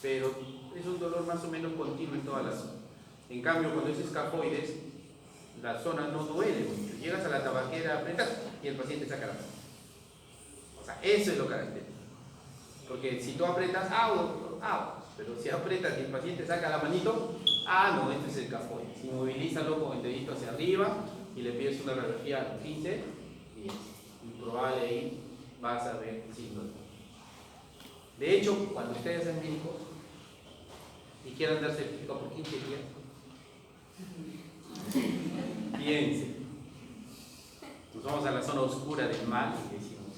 pero es un dolor más o menos continuo en toda la zona. En cambio, cuando es escafoides, la zona no duele mucho. Llegas a la tabaquera, apretas y el paciente saca la mano. O sea, eso es lo característico. Porque si tú apretas, ¡au! Pero si apretas y el paciente saca la manito, no, este es el escafoides. Inmovilízalo con el dedito hacia arriba y le pides una radiografía a los 15 y es probable ahí vas a ver sin dolor. De hecho, cuando ustedes sean médicos y quieran dar certificado por 15 días, piensen, nos vamos a la zona oscura del mal y decimos,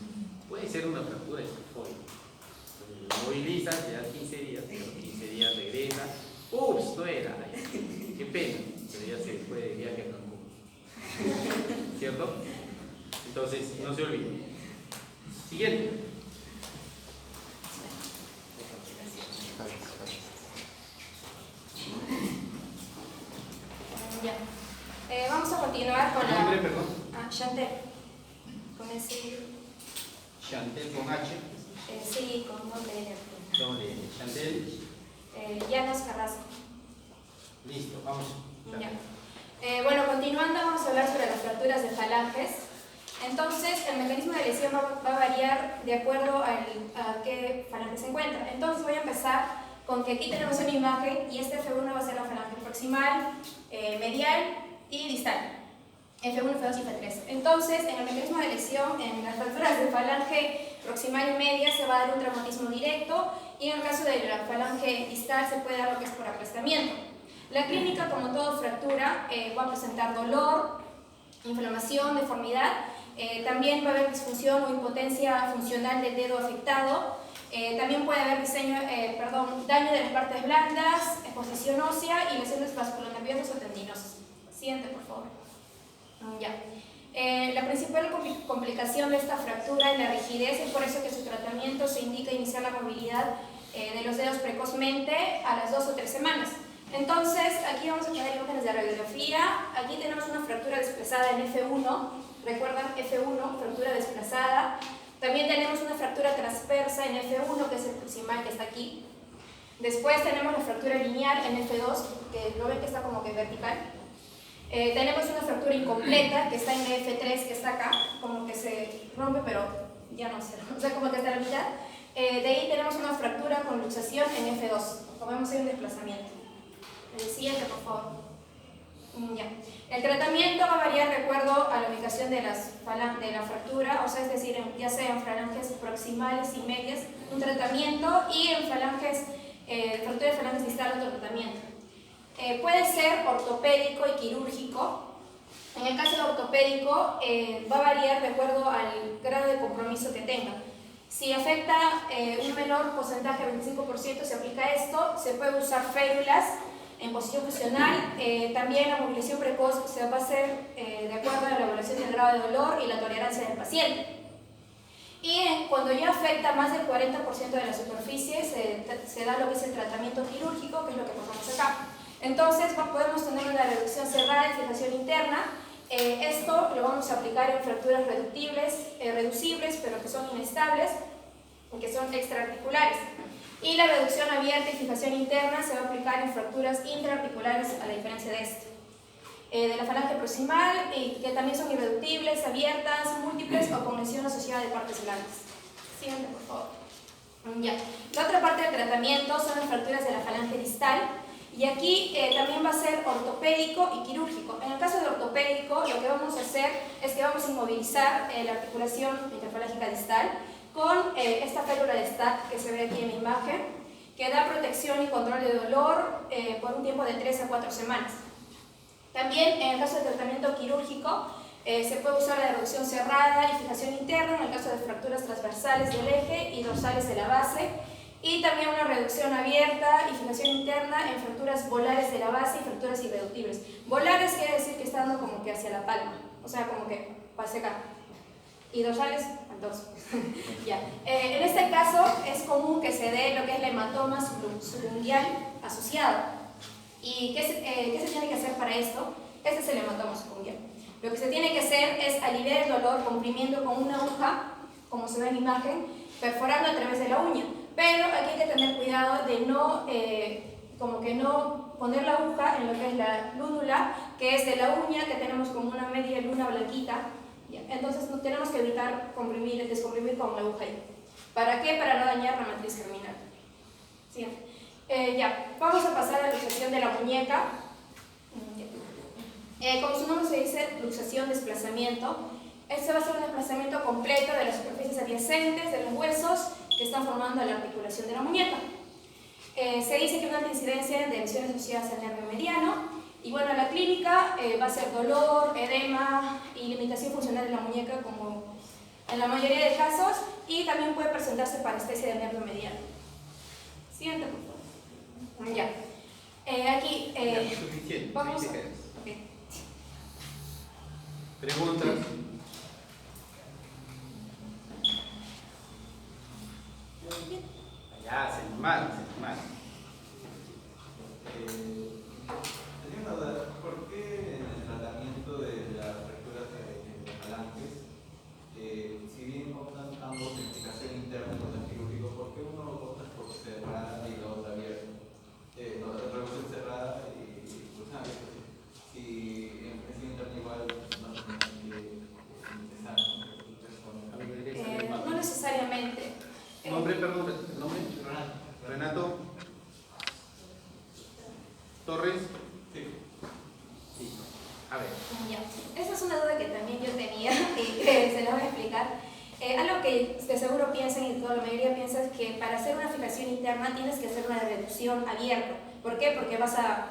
puede ser una fractura escafoide. Moviliza, te das 15 días, y a los 15 días regresa, ups, no era, qué pena, pero ya se fue de viaje a Cancún, ¿cierto? Entonces, no se olviden. Siguiente. Ya. Vamos a continuar con la... ¿Nombre, perdón? Chantel. Con ese... Chantel con H. Sí, con doble L. Doble L. Chantel. Llanos Carrasco. Listo, vamos. Ya. Bueno, continuando, vamos a hablar sobre las fracturas de falanges. Entonces, el mecanismo de lesión va a variar de acuerdo a qué falange se encuentra. Entonces, voy a empezar con que aquí tenemos una imagen y este F1 va a ser la falange proximal, medial y distal. F1, F2 y F3. Entonces, en el mecanismo de lesión, en las fracturas de falange proximal y media se va a dar un traumatismo directo y en el caso de la falange distal se puede dar lo que es por aplastamiento. La clínica, como toda fractura, va a presentar dolor, inflamación, deformidad. También va a haber disfunción o impotencia funcional del dedo afectado. También puede haber daño de las partes blandas, exposición ósea y lesiones vasculonerviosas o tendinosas. Siguiente, por favor. Ya. La principal complicación de esta fractura es la rigidez, es por eso que su tratamiento se indica iniciar la movilidad de los dedos precozmente a las 2 o 3 semanas. Entonces, aquí vamos a poner imágenes de radiografía. Aquí tenemos una fractura desplazada en F1. ¿Recuerdan? F1, fractura desplazada. También tenemos una fractura transversa en F1, que es el proximal que está aquí. Después tenemos la fractura lineal en F2, que lo ven que está como que vertical. Tenemos una fractura incompleta, que está en F3, que está acá, como que se rompe, pero ya no se rompe, o sea, como que está a la mitad. De ahí tenemos una fractura con luxación en F2, como vemos hay un desplazamiento. El siguiente, por favor. Ya. El tratamiento va a variar de acuerdo a la ubicación de la fractura, o sea, es decir, ya sea en falanges proximales y medias, un tratamiento, y en fractura de falanges distal, otro tratamiento. Puede ser ortopédico y quirúrgico. En el caso de ortopédico, va a variar de acuerdo al grado de compromiso que tenga. Si afecta un menor porcentaje, 25%, se aplica esto. Se puede usar férulas en posición funcional. También la movilización precoz se va a hacer de acuerdo a la evaluación del grado de dolor y la tolerancia del paciente. Y cuando ya afecta más del 40% de la superficie, se da lo que es el tratamiento quirúrgico, que es lo que ponemos acá. Entonces podemos tener una reducción cerrada y fijación interna. Esto lo vamos a aplicar en fracturas reducibles, pero que son inestables, que son extraarticulares. Y la reducción abierta y fijación interna se va a aplicar en fracturas intraarticulares, a la diferencia de esto. De la falange proximal, que también son irreductibles, abiertas, múltiples o con lesión asociada de partes blandas. Siguiente, por favor. Ya. La otra parte del tratamiento son las fracturas de la falange distal. Y aquí también va a ser ortopédico y quirúrgico. En el caso de ortopédico, lo que vamos a hacer es que vamos a inmovilizar la articulación interfalángica distal con esta férula de Stack que se ve aquí en la imagen, que da protección y control de dolor por un tiempo de 3 a 4 semanas. También en el caso de tratamiento quirúrgico, se puede usar la reducción cerrada y fijación interna en el caso de fracturas transversales del eje y dorsales de la base. Y también una reducción abierta y fijación interna en fracturas volares de la base y fracturas irreductibles. Volares quiere decir que está dando como que hacia la palma, o sea, como que pase acá. Y dorsales, entonces. Ya. En este caso es común que se dé lo que es el hematoma subungual asociado. ¿Y qué se tiene que hacer para esto? Este es el hematoma subungual. Lo que se tiene que hacer es aliviar el dolor comprimiendo con una aguja, como se ve en la imagen, perforando a través de la uña. pero aquí hay que tener cuidado de no, como que no poner la aguja en lo que es la lúnula, que es de la uña, que tenemos como una media luna blanquita. ¿Ya? Entonces no tenemos que evitar comprimir, descomprimir con la aguja ahí. ¿Para qué? Para no dañar la matriz germinal. ¿Sí? Ya, vamos a pasar a la luxación de la muñeca. Como su nombre se dice, luxación, desplazamiento. Este va a ser un desplazamiento completo de las superficies adyacentes de los huesos que están formando la articulación de la muñeca. Se dice que una alta incidencia de lesiones asociadas al nervio mediano. Y bueno, la clínica va a ser dolor, edema y limitación funcional de la muñeca, como en la mayoría de casos, y también puede presentarse parestesia del nervio mediano. Siguiente, por favor. Ya. Aquí suficiente. vamos a... Okay. Preguntas. Ya, se mal. Tenía una duda, ¿por qué en el tratamiento de las fracturas de falanges, si bien optan ambos en fijación interna y en quirúrgico, ¿por qué uno opta por cerrada y la otra abierta? La otra revisión cerrada y pues abierta. Si en fijación interna igual no es no necesariamente. Nombre, perdón, nombre. Renato Torres. Sí. A ver. Ya. Esa es una duda que también yo tenía y se la voy a explicar. Algo que de seguro piensan y toda la mayoría piensa es que para hacer una fijación interna tienes que hacer una reducción abierta. ¿Por qué? Porque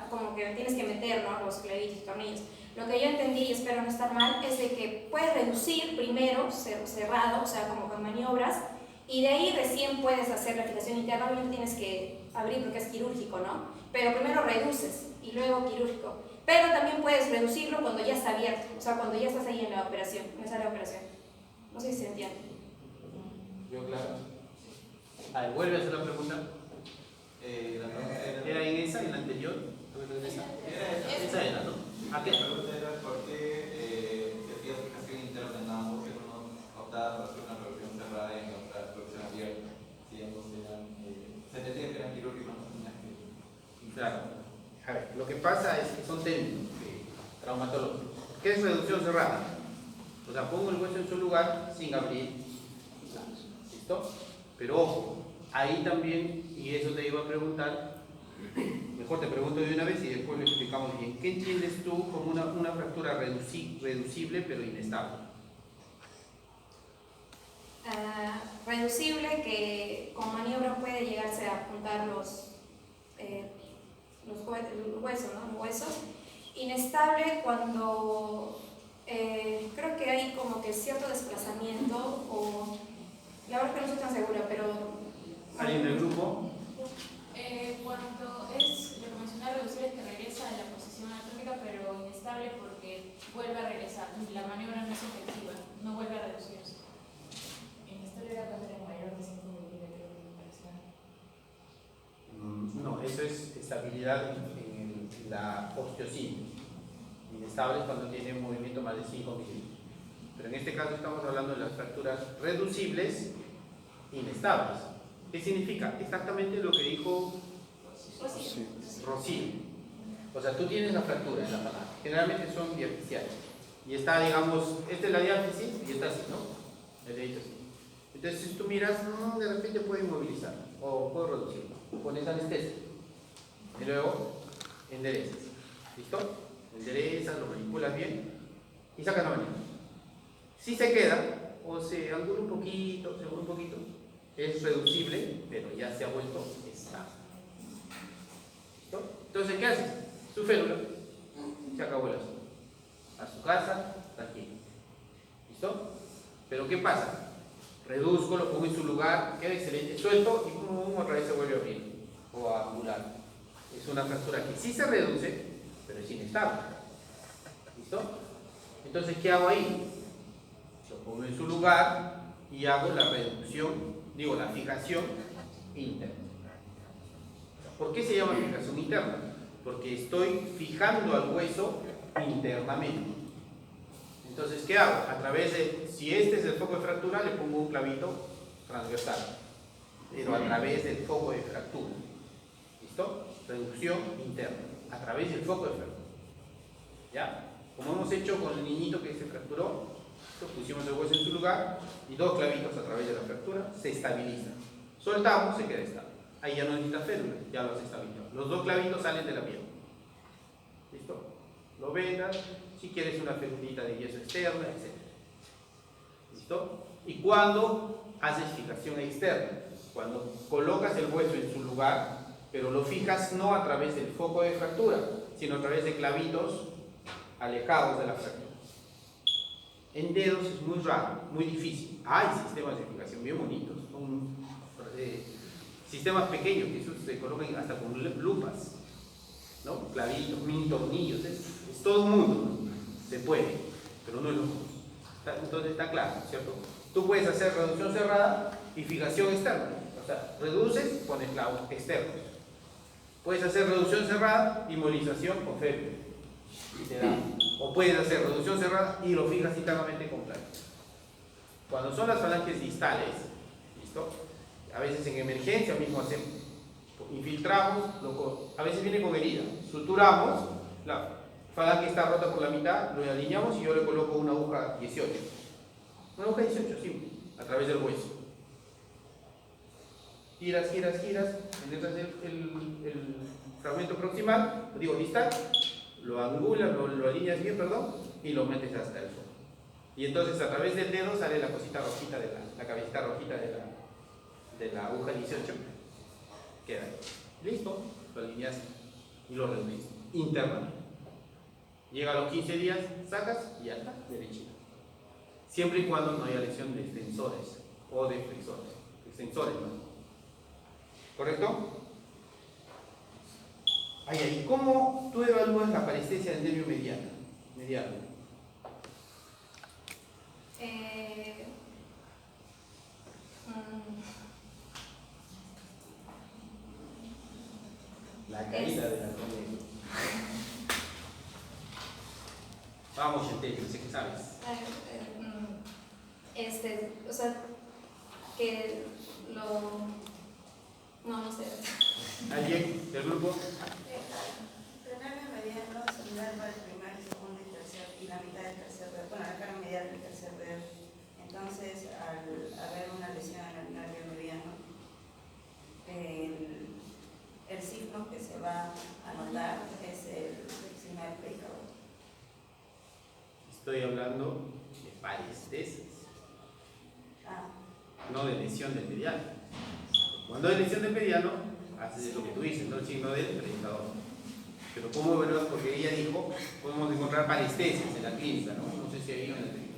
como que tienes que meter, ¿no?, los clavillos y tornillos. Lo que yo entendí, y espero no estar mal, es de que puedes reducir primero cerrado, o sea, como con maniobras, y de ahí recién puedes hacer la fijación interna. Obviamente tienes que abrir porque es quirúrgico, ¿no? Pero primero reduces y luego quirúrgico. Pero también puedes reducirlo cuando ya está abierto, o sea, cuando ya estás ahí en la operación, en esa operación. No sé si se entiende. Yo, claro. A ver, vuelve a hacer la pregunta. ¿Era en esa, en la anterior? Esa era, ¿no? ¿A qué? La pregunta era por qué se hacía fijación interna en ambos, en uno optaba por hacer una revisión cerrada y en otra revisión abierta. Si ambos eran, se entendía que eran quirúrgicos, no tenías que... Claro. A ver, lo que pasa es que son técnicos traumatológicos. ¿Qué es reducción cerrada? O sea, pongo el hueso en su lugar sin abrir. ¿Listo? Pero ojo, ahí también, y eso te iba a preguntar, mejor te pregunto de una vez y después lo explicamos bien. ¿Qué entiendes tú como una fractura reducible pero inestable? Reducible, que con maniobra puede llegarse a juntar los huesos, ¿no? Los huesos. Inestable cuando creo que hay como que cierto desplazamiento, o la verdad es que no estoy tan segura, pero... ¿Alguien del grupo? Cuando es, lo que mencioné, reducir, es que regresa a la posición anatómica, pero inestable porque vuelve a regresar. La maniobra no es efectiva, no vuelve a reducirse. Inestable era cuando era mayor de 5 milímetros de comparación. No, eso es estabilidad en la osteosíntesis. Inestable es cuando tiene un movimiento más de 5 milímetros. Pero en este caso estamos hablando de las fracturas reducibles inestables. ¿Qué significa? Exactamente lo que dijo Rocío. O sea, tú tienes la fractura en la falange. Generalmente son diafisiales. Y está, digamos, esta es la diáfisis y está así, ¿no? El dedito así. Entonces, si tú miras, de repente puede inmovilizar o puede reducirlo. Pones anestesia. Y luego enderezas. ¿Listo? Enderezas, lo manipulas bien y sacas la maniobra. Si se queda o se angula un poquito, es reducible, pero ya se ha vuelto estable. ¿Listo? Entonces, ¿qué haces? Su férula, se acabó el asunto. A su casa, tranquilo. ¿Listo? Pero ¿qué pasa? Reduzco, lo pongo en su lugar, queda excelente, suelto y otra vez se vuelve a abrir o a angular. Es una fractura que sí se reduce, pero es inestable. ¿Listo? Entonces, ¿qué hago ahí? Lo pongo en su lugar y hago la reducción, la fijación interna. ¿Por qué se llama fijación interna? Porque estoy fijando al hueso internamente. Entonces, ¿qué hago? A través de, si este es el foco de fractura, le pongo un clavito transversal. pero a través del foco de fractura. ¿Listo? Reducción interna, a través del foco de fractura. ¿Ya? Como hemos hecho con el niñito que se fracturó, pusimos el hueso en su lugar y 2 clavitos a través de la fractura se estabilizan. Soltamos, se queda estable. Ahí ya no necesita férula, ya lo has estabilizado. Los 2 clavitos salen de la piel. ¿Listo? Lo vendas, si quieres una férulita de yeso externa, etc. ¿Listo? Y cuando haces fijación externa, cuando colocas el hueso en su lugar, pero lo fijas no a través del foco de fractura, sino a través de clavitos alejados de la fractura. En dedos es muy raro, muy difícil. Hay sistemas de fijación bien bonitos, son sistemas pequeños que esos se colocan hasta con lupas, ¿no? Clavitos, mini tornillos, es todo un mundo, ¿no? Se puede, pero no es lo mismo. Entonces está claro, ¿cierto? Tú puedes hacer reducción cerrada y fijación externa, o sea, reduces, pones clavos externos. Puedes hacer reducción cerrada, inmovilización con férula. O puedes hacer reducción cerrada y lo fijas internamente con clavos. Cuando son las falanges distales, ¿listo? A veces en emergencia mismo hacemos, infiltramos, a veces viene con herida, suturamos, la falange está rota por la mitad, lo alineamos y yo le coloco una aguja 18. Una aguja 18, simple, a través del hueso. Giras, penetras el fragmento proximal, digo distal, lo angulas, lo alineas bien, y lo metes hasta el fondo. Y entonces a través del dedo sale la cosita rojita de la cabecita rojita de la aguja 18. Queda ahí. Listo, lo alineas y lo reduces internamente. Llega a los 15 días, sacas y ya está, derechito. Siempre y cuando no haya lesión de extensores o de flexores. Extensores, ¿no? ¿Correcto? Ahí. ¿Cómo tú evalúas la parestesia del nervio mediano? La caída de la comedia. Vamos, Chantel, sé que sabes. O sea, que no sé. ¿Alguien del grupo? El nervio mediano se inerva el primer, segundo y tercer, y la mitad del tercer dedo, bueno, la cara medial del tercer dedo. Entonces, al haber una lesión en el nervio mediano, el signo que se va a notar es el signo de predicador. Estoy hablando de parestesis, no de lesión del mediano. Cuando hay lesión del mediano, haces lo que tú dices, ¿no? El signo del predicador. Pero ¿cómo evalúas? Porque ella dijo, podemos encontrar parestesias en la clínica, ¿no? No sé si hay en la clínica.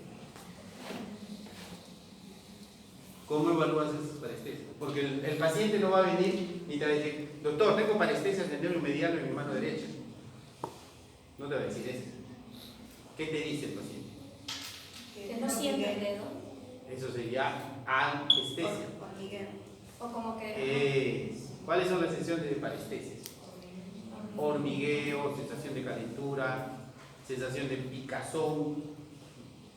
¿Cómo evalúas esas parestesias? Porque el paciente no va a venir y te va a decir, doctor, tengo parestesias en el nervio mediano en mi mano derecha. No te va a decir eso. ¿Qué te dice el paciente? Que no siente el dedo. Eso sería anestesia. O como que... ¿Cuáles son las sensaciones de parestesias? Hormigueo, sensación de calentura, sensación de picazón,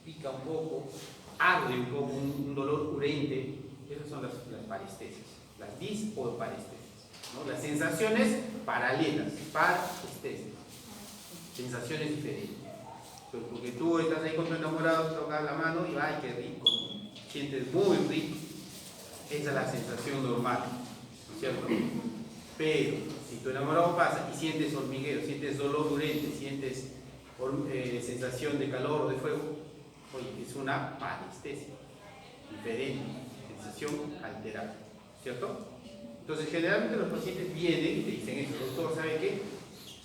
pica un poco, arde un poco, un dolor urente. Esas son las parestesias, las dis o parestesias, ¿no? Las sensaciones paralelas, parestesias, sensaciones diferentes. Pero porque tú estás ahí con tu enamorado, tocas la mano y ¡ay, qué rico! ¿No? Sientes muy rico. Esa es la sensación normal, ¿cierto? Pero si tu enamorado pasa y sientes hormigueo, sientes dolor urente, sientes sensación de calor o de fuego, oye, es una parestesia diferente, sensación alterada, ¿cierto? Entonces generalmente los pacientes vienen y te dicen eso, doctor, ¿sabe qué?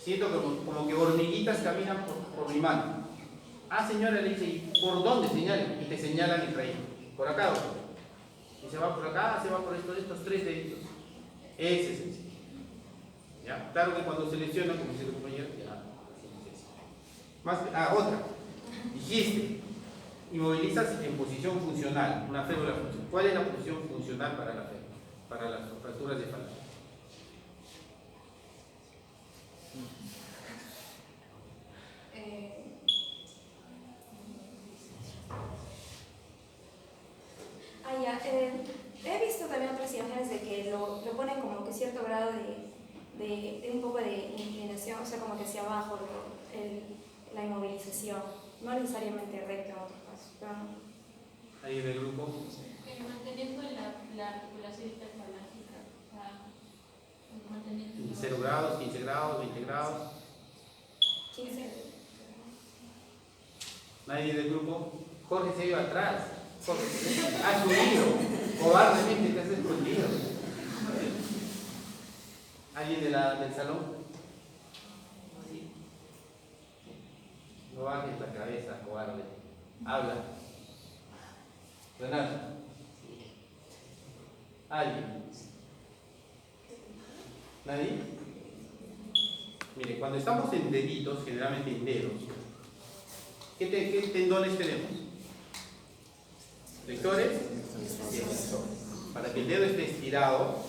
Siento como que hormiguitas caminan por mi mano. Ah, señora, le dice, ¿y por dónde señalan? Y te señalan el raíz. Por acá, doctor. Y se va por acá, se va por estos 3 deditos. Ese es el signo. ¿Ya? Claro que cuando se lesiona, como dice el compañero, ya otra. Dijiste, inmovilizas en posición funcional, una férula funcional. ¿Cuál es la posición funcional para la férula? Para las fracturas de falange. He visto también otras imágenes de de un poco de inclinación, o sea, como que hacia abajo la inmovilización, no necesariamente recto en otros casos. Pero ¿Alguien del grupo? Manteniendo la articulación interfalángica, o sea, manteniendo 0 grados, 15 grados, 20 grados. 15. ¿Nadie del grupo? Jorge se ha ido atrás. Jorge, has subido. Cobardemente te has escondido. ¿Alguien del salón? No bajes la cabeza, cobarde. Habla. Renato. ¿Alguien? ¿Nadie? Mire, cuando estamos en deditos, generalmente en dedos, ¿qué tendones tenemos? ¿Flexores? Y extensores. Para que el dedo esté estirado,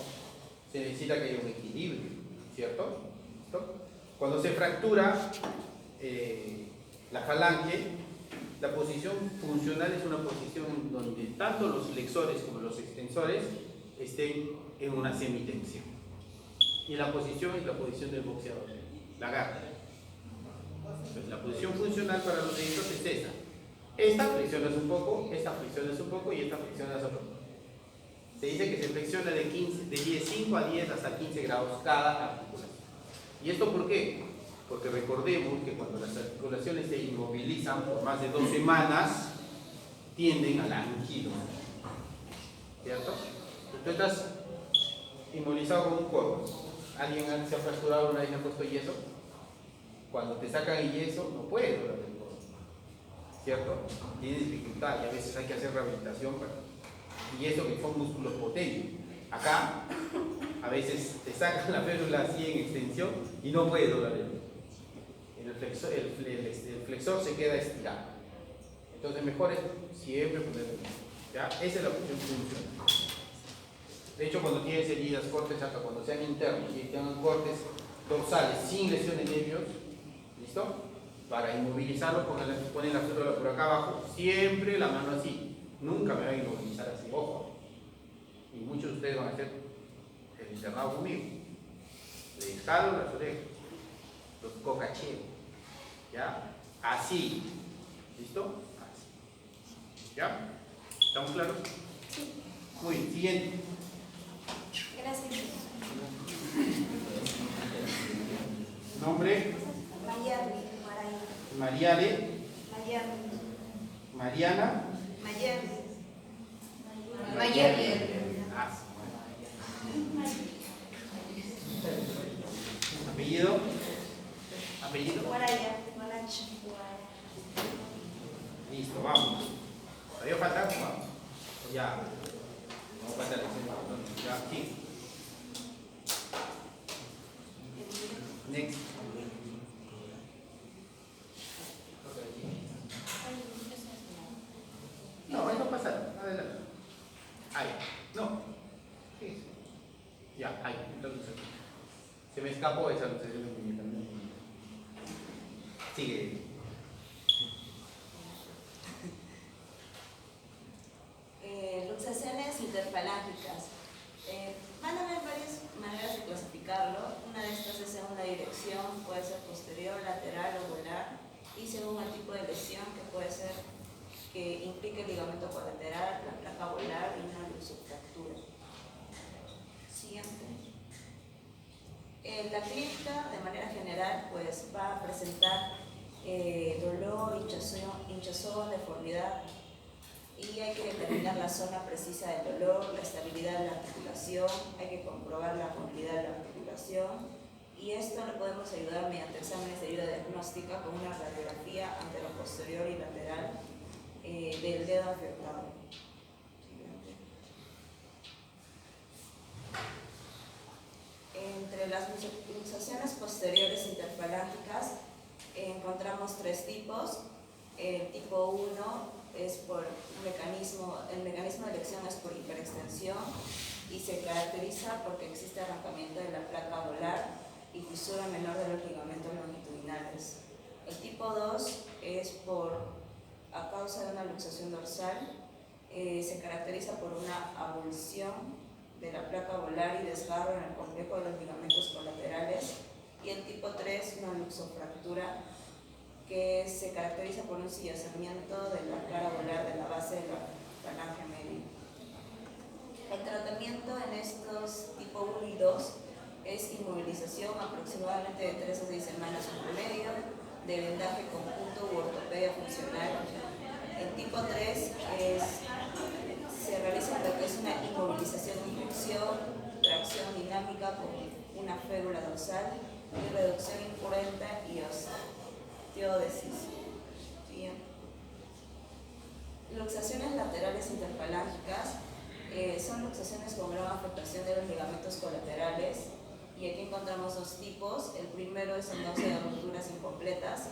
se necesita que haya un equilibrio, ¿cierto? ¿Listo? Cuando se fractura la falange, la posición funcional es una posición donde tanto los flexores como los extensores estén en una semitensión. Y la posición es la posición del boxeador, la garra. Entonces, la posición funcional para los deditos es esa. Esta flexionas un poco, esta flexionas un poco y esta flexionas otro poco. Se dice que se flexiona de 5 a 10 hasta 15 grados cada articulación. ¿Y esto por qué? Porque recordemos que cuando las articulaciones se inmovilizan por más de 2 semanas, tienden al anquilo. ¿Cierto? Tú estás inmovilizado con un codo. ¿Alguien se ha fracturado una vez y ha puesto yeso? Cuando te sacan el yeso, no puedes doblar el codo. ¿Cierto? Tienes dificultad y a veces hay que hacer rehabilitación y eso que son músculos potentes. Acá, a veces te sacan la férula así en extensión y no puedes doblar el flexor se queda estirado. Entonces mejor es siempre ponerlo. ¿Ya? Esa es la posición funcional. De hecho, cuando tienes heridas, cortes acá, cuando sean internos y tengan cortes dorsales sin lesiones nervios, ¿listo? Para inmovilizarlo, ponen la férula por acá abajo, siempre la mano así. Nunca me van a inmovilizar así, ojo. Y muchos de ustedes van a hacer el internado conmigo. Le descalo las orejas, los cocacheo. ¿Ya? Así. ¿Listo? Así. ¿Ya? ¿Estamos claros? Sí. Muy bien, siguiente. Gracias. Nombre. Mayarli, Mariale. Mariana. Ah, apellido. Apellido. Listo, vamos. ¿Todavía falta? Vamos. Ya. Vamos a pasar. Ya, aquí. Next. No, eso pasa. Adelante. Ahí. No. Sí. Ya, ahí. Se me escapó esa luxación de muñeca. Sigue. Luxaciones interfalángicas. Van a haber varias maneras de clasificarlo. Una de estas es en una dirección, puede ser posterior, lateral o volar, y según el tipo de lesión que puede ser que implique el ligamento colateral, la placa volar y una luxofractura. Siguiente. La clínica, de manera general, pues va a presentar dolor, hinchazón, deformidad, y hay que determinar la zona precisa del dolor, la estabilidad de la articulación, hay que comprobar la movilidad de la articulación, y esto lo podemos ayudar mediante exámenes de ayuda diagnóstica con una radiografía anteroposterior y lateral del dedo afectado. Entre las luxaciones posteriores interfalángicas encontramos 3 tipos. El tipo 1 es por el mecanismo de elección es por hiperextensión y se caracteriza porque existe arrancamiento de la placa volar y fisura menor de los ligamentos longitudinales. El tipo 2 es a causa de una luxación dorsal, se caracteriza por una avulsión de la placa volar y desgarro en el complejo de los ligamentos colaterales fractura que se caracteriza por un sillazamiento de la cara volar de la base de la falange media. El tratamiento en estos tipo 1 y 2 es inmovilización aproximadamente de 3 a 6 semanas en promedio, de vendaje conjunto u ortopedia funcional. El tipo 3 se realiza lo que es una inmovilización de inflexión, tracción dinámica con una férula dorsal y reducción incurrenta y osteodesis. Bien. Luxaciones laterales interfalángicas son luxaciones con gran afectación de los ligamentos colaterales, y aquí encontramos dos tipos. El primero es en causa de rupturas incompletas.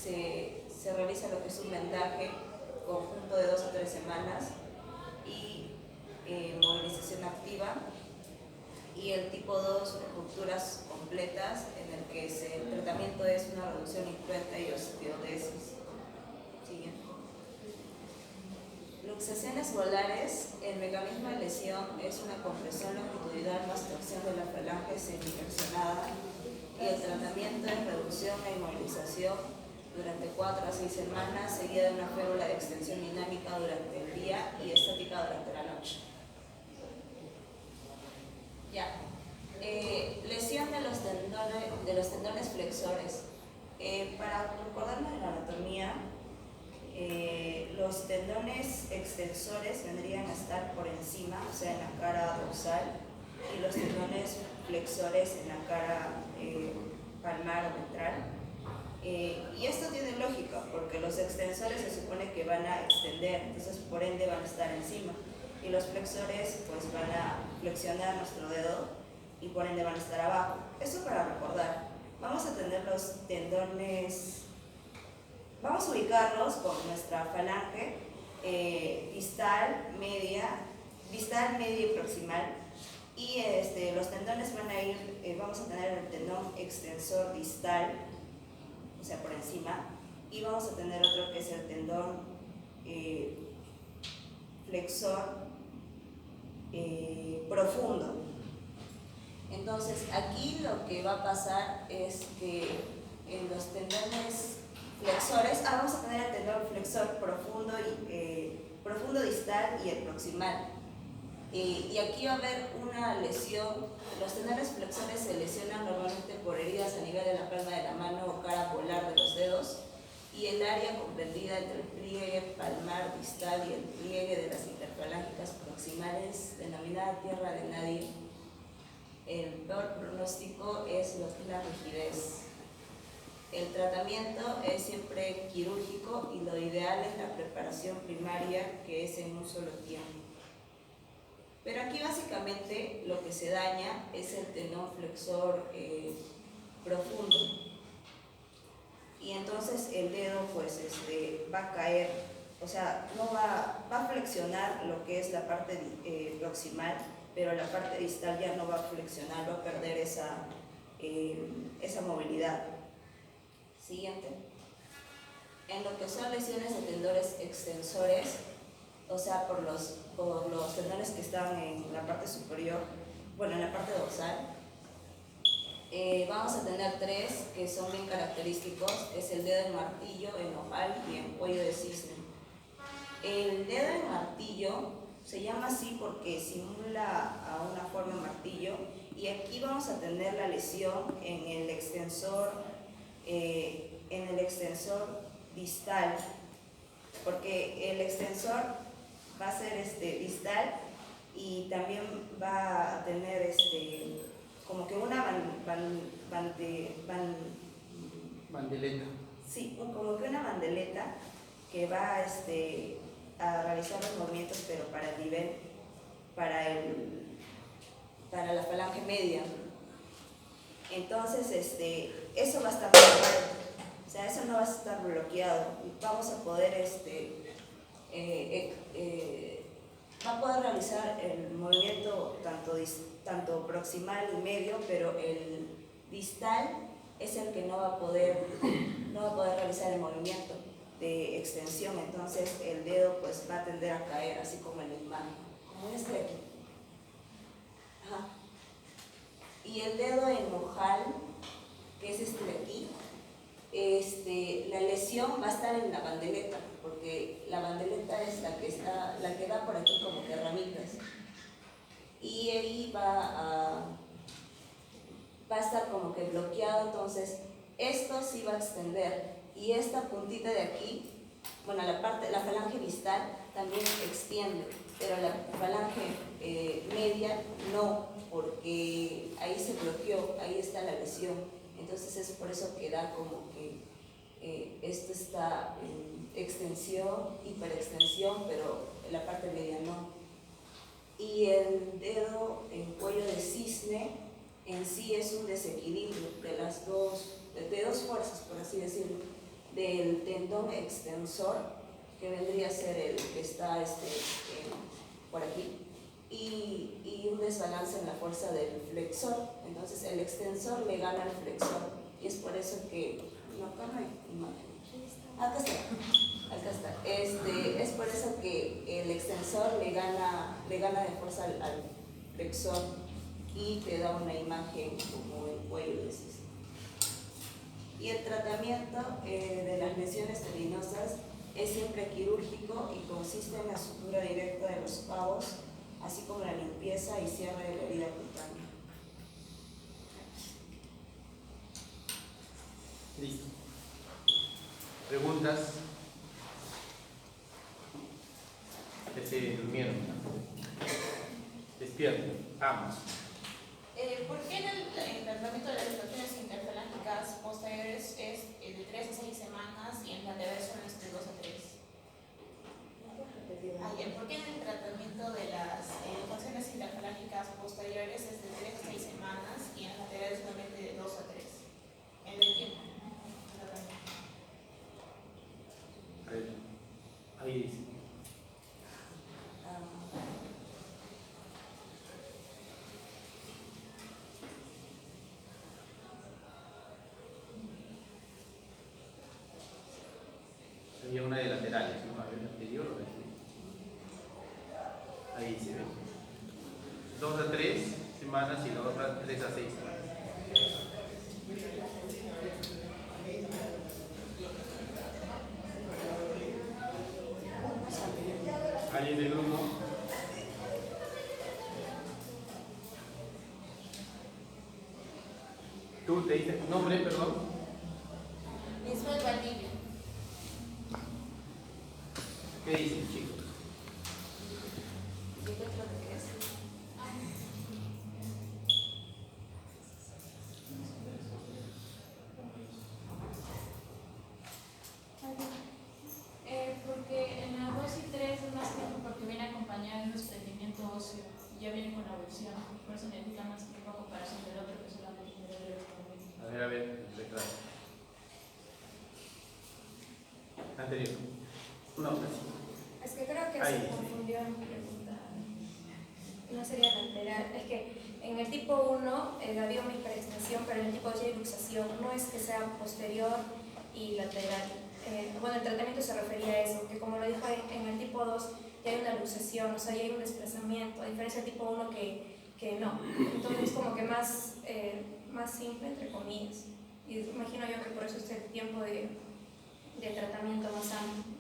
Se realiza lo que es un vendaje conjunto de 2 a 3 semanas y movilización activa. Y el tipo 2, rupturas completas, en el que el tratamiento es una reducción incruenta y osteodesis. Siguiente. Luxaciones volares, el mecanismo de lesión es una compresión longitudinal más torsión de la falange semiflexionada, y el tratamiento es reducción e inmovilización durante 4 a 6 semanas, seguida de una férula de extensión dinámica durante el día y estática durante la noche. Ya. Lesión de los tendones flexores. Para recordarnos de la anatomía, los tendones extensores vendrían a estar por encima, o sea, en la cara dorsal, y los tendones flexores en la cara palmar o ventral. Y esto tiene lógica, porque los extensores se supone que van a extender, entonces por ende van a estar encima, y los flexores pues van a flexionar nuestro dedo y por ende van a estar abajo. Eso para recordar. Vamos a tener los tendones, vamos a ubicarlos con nuestra falange distal, media y proximal, y los tendones van a ir, vamos a tener el tendón extensor distal, o sea, por encima, y vamos a tener otro que es el tendón flexor profundo. Entonces, aquí lo que va a pasar es que en los tendones flexores, vamos a tener el tendón flexor profundo distal y el proximal. Y aquí va a haber una lesión. Los tendones flexores se lesionan normalmente por heridas a nivel de la palma de la mano o cara polar de los dedos, y el área comprendida entre el pliegue palmar distal y el pliegue de las interfalángicas proximales, denominada tierra de nadie. El peor pronóstico es lo que es la rigidez. El tratamiento es siempre quirúrgico y lo ideal es la preparación primaria, que es en un solo tiempo. Pero aquí básicamente lo que se daña es el tendón flexor profundo. Y entonces el dedo pues va a caer, o sea, no va a flexionar lo que es la parte proximal, pero la parte distal ya no va a flexionar, va a perder esa movilidad. Siguiente. En lo que son lesiones de tendones extensores, o sea, por los tendones que están en la parte superior, bueno, en la parte dorsal, vamos a tener 3 que son bien característicos: es el dedo en martillo, en ojal y en cuello de cisne. El dedo en martillo se llama así porque simula a una forma de martillo, y aquí vamos a tener la lesión en el extensor distal, porque el extensor va a ser distal, y también va a tener como que una bandeleta. Sí, como que una bandeleta que va a realizar los movimientos, pero para el nivel, para la falange media. Entonces, eso va a estar bloqueado, o sea, eso no va a estar bloqueado. Vamos a poder, va a poder realizar el movimiento tanto proximal y medio, pero el distal es el que no va a poder realizar el movimiento de extensión. Entonces el dedo pues va a tender a caer, así como en el imán, como en aquí. Ajá. Y el dedo en ojal, que es de aquí, la lesión va a estar en la bandeleta, porque la bandeleta es la que da por aquí como que ramitas. Y ahí va a estar como que bloqueado, entonces esto sí va a extender. Y esta puntita de aquí, bueno, la falange distal también extiende, pero la falange media no, porque ahí se bloqueó, ahí está la lesión. Entonces es por eso que da como que esto está en extensión, hiperextensión, pero la parte media no. Y el dedo en cuello de cisne en sí es un desequilibrio de dos fuerzas, por así decirlo, del tendón extensor, que vendría a ser el que está por aquí, y un desbalance en la fuerza del flexor. Entonces el extensor le gana al flexor, y es por eso que acá no hay imagen. Acá está. Es por eso que el extensor le gana de fuerza al flexor y te da una imagen como el cuello de cisne. Y el tratamiento de las lesiones tendinosas es siempre quirúrgico y consiste en la sutura directa de los pavos, así como la limpieza y cierre de la herida cutánea. Listo. ¿Preguntas? Que se durmieron. Despierten. Vamos. ¿Por qué en el tratamiento de las lesiones interfalángicas posteriores es de 3 a 6 semanas y en laterales son de 2 a 3? ¿Por qué en el tratamiento de las lesiones interfalángicas posteriores es de 3 a 6 semanas y en laterales solamente de 2 a 3? En el tiempo. Ahí dice. Había una de laterales, ¿no? Había una anterior o ahí se ve. 2 a 3 semanas y la otra 3 a 6 semanas. ¿Alguien del grupo? ¿Tú te dices tu nombre, perdón? Isabel Valdivia. ¿Qué dicen, chicos? Porque en la 2 y 3 es más tiempo porque viene acompañado de un desprendimiento óseo y ya viene con la evolución, por eso necesita más tiempo a comparación del otro que solamente tiene el desprendimiento. A ver, retraso. Anterior. No, así. Es que creo que Ahí. se confundió en mi pregunta. No sería lateral. Es que en el tipo 1 había una hiperextensión, pero en el tipo 2 hay luxación. No es que sea posterior y lateral. Bueno, el tratamiento se refería a eso, que como lo dijo en el tipo 2 ya hay una luxación, o sea, ya hay un desplazamiento, a diferencia del tipo 1 que no. Entonces es como que más simple, entre comillas. Y imagino yo que por eso es el tiempo de tratamiento más amplio.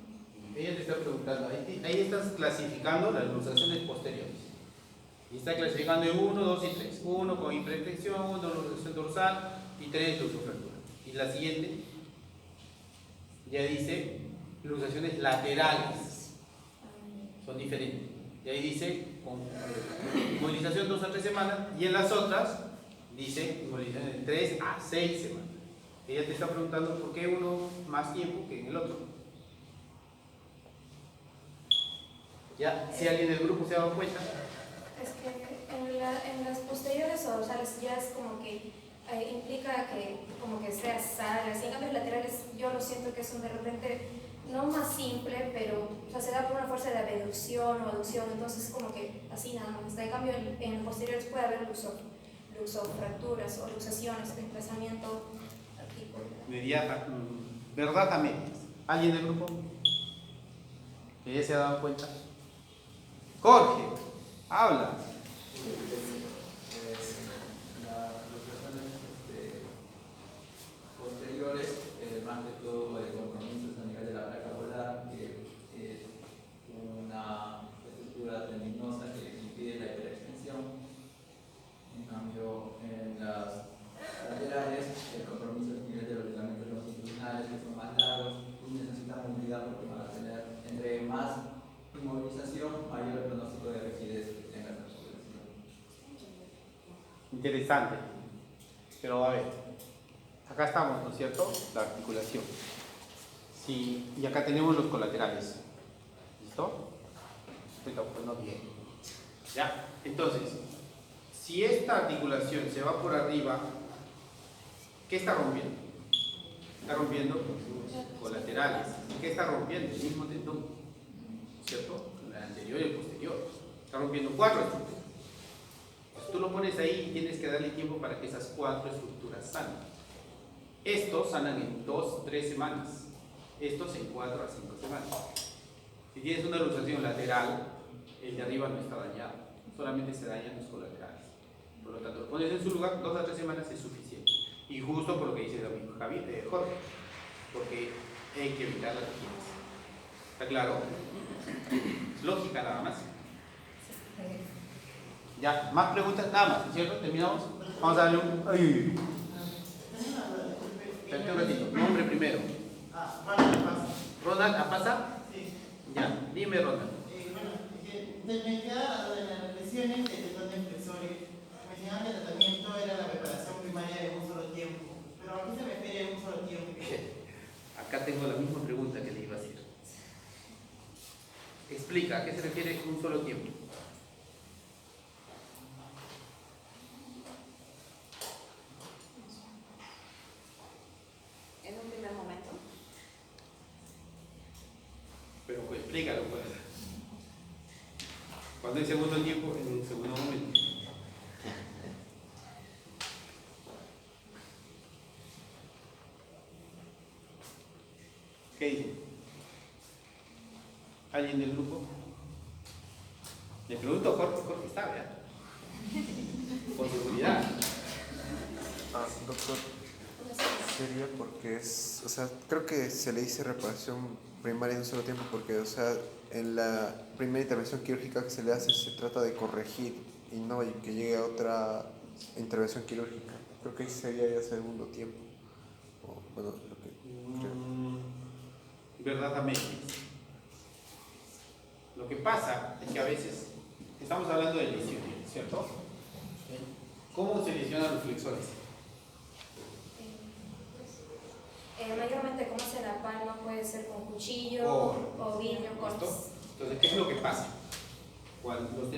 Ella te está preguntando, ahí estás clasificando las luxaciones posteriores. Y está clasificando en 1, 2 y 3. 1 con hiperextensión, 2 luxación dorsal y 3 luxofractura. Y la siguiente ya dice luxaciones laterales. Son diferentes. Y ahí dice con inmovilización 2 a 3 semanas. Y en las otras dice inmovilización de 3 a 6 semanas. Ella te está preguntando por qué uno más tiempo que en el otro. Ya, si alguien del grupo se ha dado cuenta. Es que en las posteriores o dorsales ya es como que implica que como que sea salas. En cambio, laterales yo lo siento que son de repente no más simple, pero o sea, se da por una fuerza de abducción o aducción, entonces como que así nada más. En cambio, en los posteriores puede haber luxofracturas o luxaciones, desplazamiento articular. ¿Verdad también? ¿Alguien del grupo? ¿Que ya se ha dado cuenta? Jorge, habla. Las luxaciones posteriores interesante. Pero a ver, acá estamos, ¿no es cierto? La articulación. Sí, y acá tenemos los colaterales. ¿Listo? Pues no bien. ¿Ya? Entonces, si esta articulación se va por arriba, ¿qué está rompiendo? Está rompiendo colaterales. ¿Y qué está rompiendo? El mismo tendón, ¿cierto? El anterior y el posterior. Está rompiendo 4 estructuras. Pues tú lo pones ahí y tienes que darle tiempo para que esas 4 estructuras sanen. Estos sanan en 2-3 semanas. Estos en 4 a 5 semanas. Si tienes una luxación lateral, el de arriba no está dañado. Solamente se dañan los colaterales. Por lo tanto, lo pones en su lugar, 2 a 3 semanas es suficiente. Y justo por lo que dice Jorge, porque hay que evitar las lesiones. ¿Está claro? Es lógica nada más. Ya, más preguntas, nada más, ¿cierto? ¿Terminamos? Vamos a darle un... ¡Ay! Espérate un ratito, nombre primero. Ronald Apasa. ¿Ronald Apasa? Sí. Ya, dime Ronald. Me queda de las lesiones de tendones flexores. Mencionaban que el tratamiento era la preparación primaria de un solo tiempo. Pero ¿a qué se refiere un solo tiempo? Acá tengo la misma pregunta que le iba a hacer. Explica, ¿a qué se refiere un solo tiempo? En un primer momento. Pero pues, explícalo pues. Cuando es segundo tiempo, en el segundo momento. ¿Qué dice? ¿Alguien del grupo? Le pregunto a Jorge, Jorge sabe, Con seguridad. Doctor, sería porque es, o sea, creo que se le dice reparación primaria en un solo tiempo porque, o sea, en la primera intervención quirúrgica que se le hace se trata de corregir y no que llegue a otra intervención quirúrgica. Creo que ahí sería ya segundo tiempo. O, bueno, lo que creo. Verdaderamente. Lo que pasa es que a veces estamos hablando de lesiones, ¿cierto? ¿Cómo se lesionan los flexores? Mayormente como se la palma puede ser con cuchillo O o vidrio, ¿listo? cortes. Entonces, ¿qué es lo que pasa? Cuando los